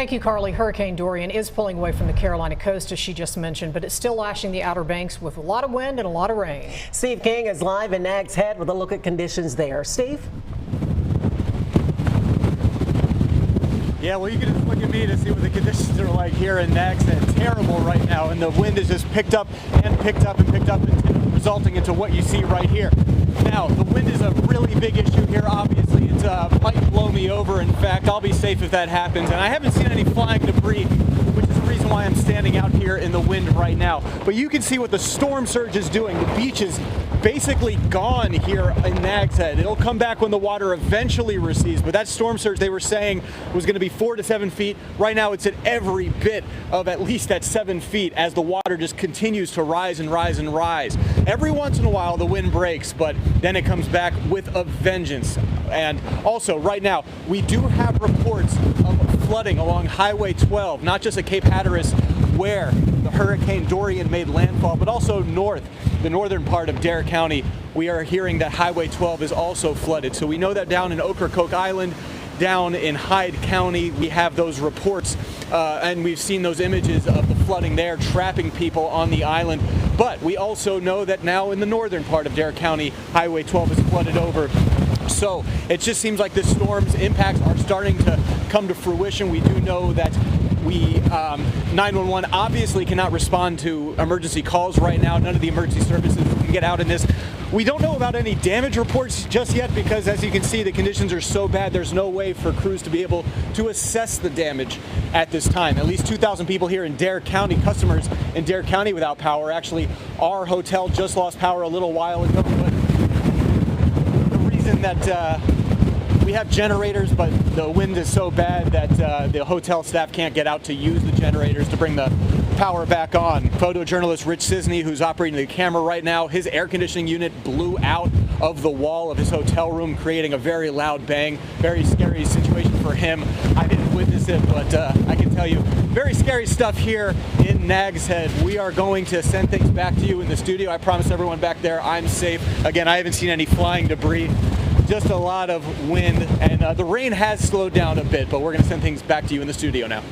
Thank you, Carly. Hurricane Dorian is pulling away from the Carolina coast, as she just mentioned, but it's still lashing the Outer Banks with a lot of wind and a lot of rain. Steve King is live in Nags Head with a look at conditions there. Steve? Yeah, well, you can just look at me to see what the conditions are like here in Nags Head. Terrible right now, and the wind is just picked up and picked up and picked up, and resulting into what you see right here. Now, the wind is a really big issue here, obviously. It might blow me over. In fact, I'll be safe if that happens. And I haven't seen any flying debris, which is the reason why I'm standing out here in the wind right now. But you can see what the storm surge is doing. The beach is basically gone here in Nags Head. It'll come back when the water eventually recedes, but that storm surge they were saying was going to be 4 to 7 feet. Right now it's at every bit of at least at 7 feet as the water just continues to rise and rise and rise. Every once in a while the wind breaks, but then it comes back with a vengeance. And also right now we do have reports of flooding along Highway 12, not just at Cape Hatteras where the Hurricane Dorian made landfall, but also the northern part of Dare County. We are hearing that Highway 12 is also flooded. So we know that down in Ocracoke Island, down in Hyde County, we have those reports and we've seen those images of the flooding there, trapping people on the island. But we also know that now in the northern part of Dare County, Highway 12 is flooded over. So it just seems like the storm's impacts are starting to come to fruition. We do know that 911 obviously cannot respond to emergency calls right now. None of the emergency services can get out in this. We don't know about any damage reports just yet because, as you can see, the conditions are so bad there's no way for crews to be able to assess the damage at this time. At least 2,000 people here in Dare County, customers in Dare County without power. Actually, our hotel just lost power a little while ago, but the reason that we have generators, but the wind is so bad that the hotel staff can't get out to use the generators to bring the power back on. Photojournalist Rich Cisney, who's operating the camera right now, his air conditioning unit blew out of the wall of his hotel room, creating a very loud bang. Very scary situation for him. I didn't witness it, but I can tell you, very scary stuff here in Nags Head. We are going to send things back to you in the studio. I promise everyone back there I'm safe. Again, I haven't seen any flying debris. Just a lot of wind, and the rain has slowed down a bit, but we're going to send things back to you in the studio now.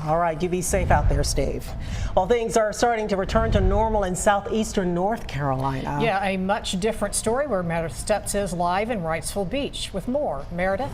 All right, you be safe out there, Steve. Well, things are starting to return to normal in southeastern North Carolina. Yeah, a much different story where Meredith Steps is live in Wrightsville Beach with more. Meredith?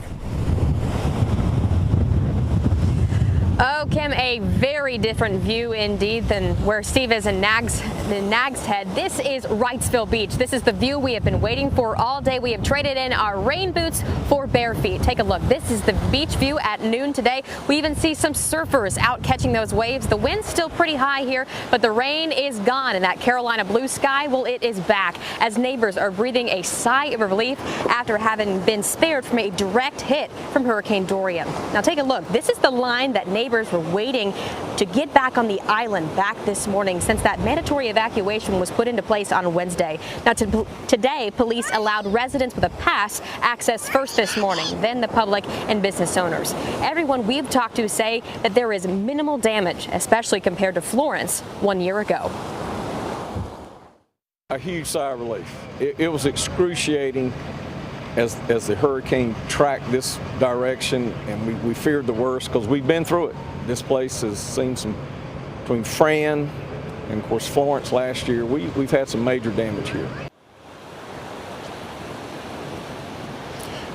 Oh, Kim, a very different view indeed than where Steve is in Nags Head. This is Wrightsville Beach. This is the view we have been waiting for all day. We have traded in our rain boots for bare feet. Take a look. This is the beach view at noon today. We even see some surfers out catching those waves. The wind's still pretty high here, but the rain is gone, and that Carolina blue sky, well, it is back as neighbors are breathing a sigh of relief after having been spared from a direct hit from Hurricane Dorian. Now take a look. This is the line that neighbors were waiting to get back on the island back this morning since that mandatory evacuation was put into place on Wednesday. Now today, police allowed residents with a pass access first this morning, then the public and business owners. Everyone we've talked to say that there is minimal damage, especially compared to Florence 1 year ago. A huge sigh of relief. It was excruciating as the hurricane tracked this direction, and we feared the worst because we've been through it. This place has seen some, between Fran and of course Florence last year, we've had some major damage here.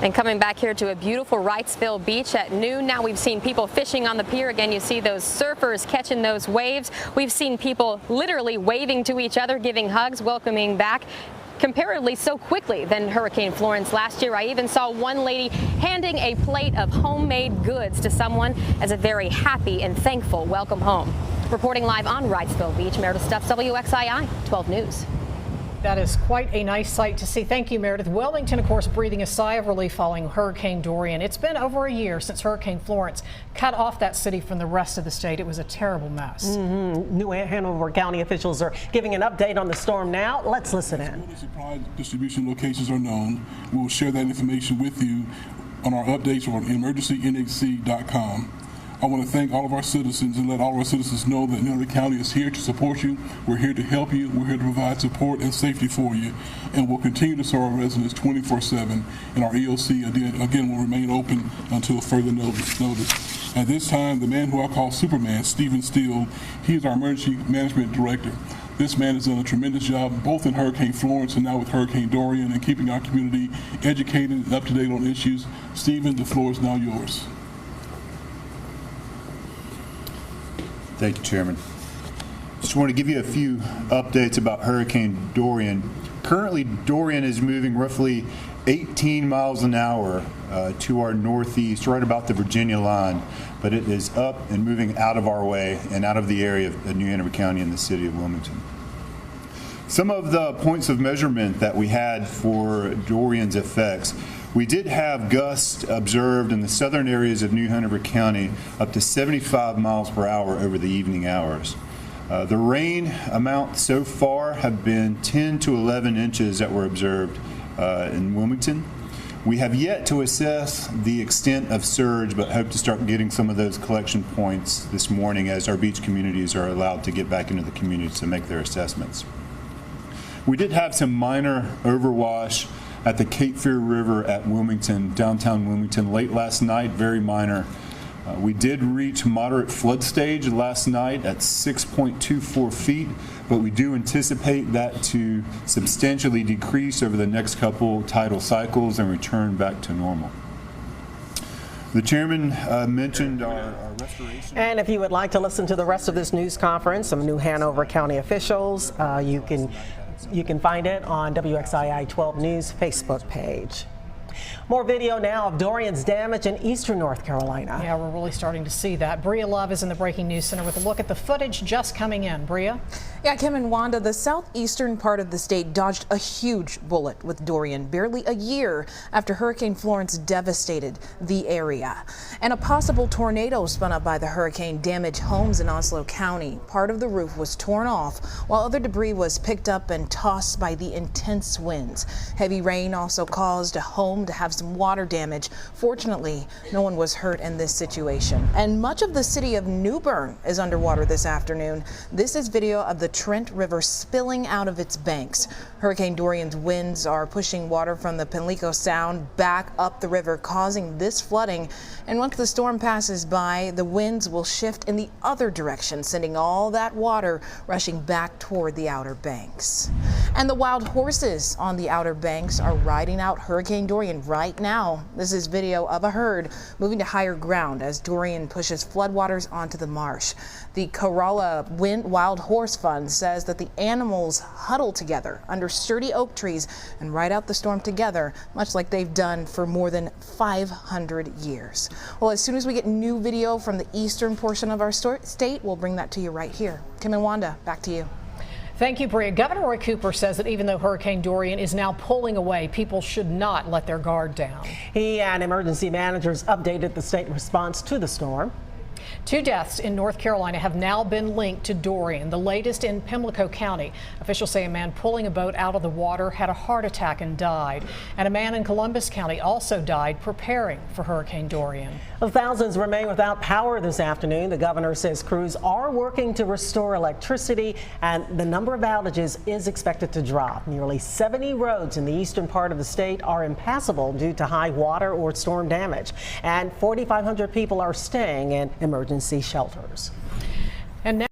And coming back here to a beautiful Wrightsville Beach at noon. Now we've seen people fishing on the pier. Again, you see those surfers catching those waves. We've seen people literally waving to each other, giving hugs, welcoming back comparatively so quickly than Hurricane Florence last year. I even saw one lady handing a plate of homemade goods to someone as a very happy and thankful welcome home. Reporting live on Wrightsville Beach, Meredith Stuff, WXII 12 News. That is quite a nice sight to see. Thank you, Meredith. Wilmington, of course, breathing a sigh of relief following Hurricane Dorian. It's been over a year since Hurricane Florence cut off that city from the rest of the state. It was a terrible mess. New Hanover County officials are giving an update on the storm now. Let's listen in. When the supply distribution locations are known, we will share that information with you on our updates on emergencynhc.com. I want to thank all of our citizens and let all of our citizens know that Hanover County is here to support you. We're here to help you. We're here to provide support and safety for you. And we'll continue to serve our residents 24/7. And our EOC, again, will remain open until further notice. At this time, the man who I call Superman, Stephen Steele, he is our emergency management director. This man has done a tremendous job both in Hurricane Florence and now with Hurricane Dorian and keeping our community educated and up to date on issues. Stephen, the floor is now yours. Thank you, Chairman. Just want to give you a few updates about Hurricane Dorian. Currently, Dorian is moving roughly 18 miles an hour to our northeast, right about the Virginia line, but it is up and moving out of our way and out of the area of New Hanover County and the city of Wilmington. Some of the points of measurement that we had for Dorian's effects: we did have gusts observed in the southern areas of New Hanover County up to 75 miles per hour over the evening hours. The rain amount so far have been 10 to 11 inches that were observed in Wilmington. We have yet to assess the extent of surge, but hope to start getting some of those collection points this morning as our beach communities are allowed to get back into the communities to make their assessments. We did have some minor overwash at the Cape Fear River at Wilmington, downtown Wilmington, late last night, very minor. We did reach moderate flood stage last night at 6.24 feet, but we do anticipate that to substantially decrease over the next couple tidal cycles and return back to normal. The chairman mentioned our restoration. And if you would like to listen to the rest of this news conference, some New Hanover County officials, you can find it on WXII 12 News Facebook page. More video now of Dorian's damage in eastern North Carolina. Yeah, we're really starting to see that. Bria Love is in the Breaking News Center with a look at the footage just coming in. Bria? Yeah, Kim and Wanda, the southeastern part of the state dodged a huge bullet with Dorian barely a year after Hurricane Florence devastated the area. And a possible tornado spun up by the hurricane damaged homes in Onslow County. Part of the roof was torn off, while other debris was picked up and tossed by the intense winds. Heavy rain also caused a home to have some water damage. Fortunately, no one was hurt in this situation. And much of the city of New Bern is underwater this afternoon. This is video of the Trent River spilling out of its banks. Hurricane Dorian's winds are pushing water from the Pimlico Sound back up the river, causing this flooding. And once the storm passes by, the winds will shift in the other direction, sending all that water rushing back toward the Outer Banks. And the wild horses on the Outer Banks are riding out Hurricane Dorian right now. This is video of a herd moving to higher ground as Dorian pushes floodwaters onto the marsh. The Corolla Wild Horse Fund says that the animals huddle together under sturdy oak trees and ride out the storm together, much like they've done for more than 500 years. Well, as soon as we get new video from the eastern portion of our state, we'll bring that to you right here. Kim and Wanda, back to you. Thank you, Bria. Governor Roy Cooper says that even though Hurricane Dorian is now pulling away, people should not let their guard down. He and emergency managers updated the state response to the storm. 2 deaths in North Carolina have now been linked to Dorian, the latest in Pimlico County. Officials say a man pulling a boat out of the water had a heart attack and died. And a man in Columbus County also died preparing for Hurricane Dorian. Well, thousands remain without power this afternoon. The governor says crews are working to restore electricity, and the number of outages is expected to drop. Nearly 70 roads in the eastern part of the state are impassable due to high water or storm damage, and 4,500 people are staying in emergency shelters. And now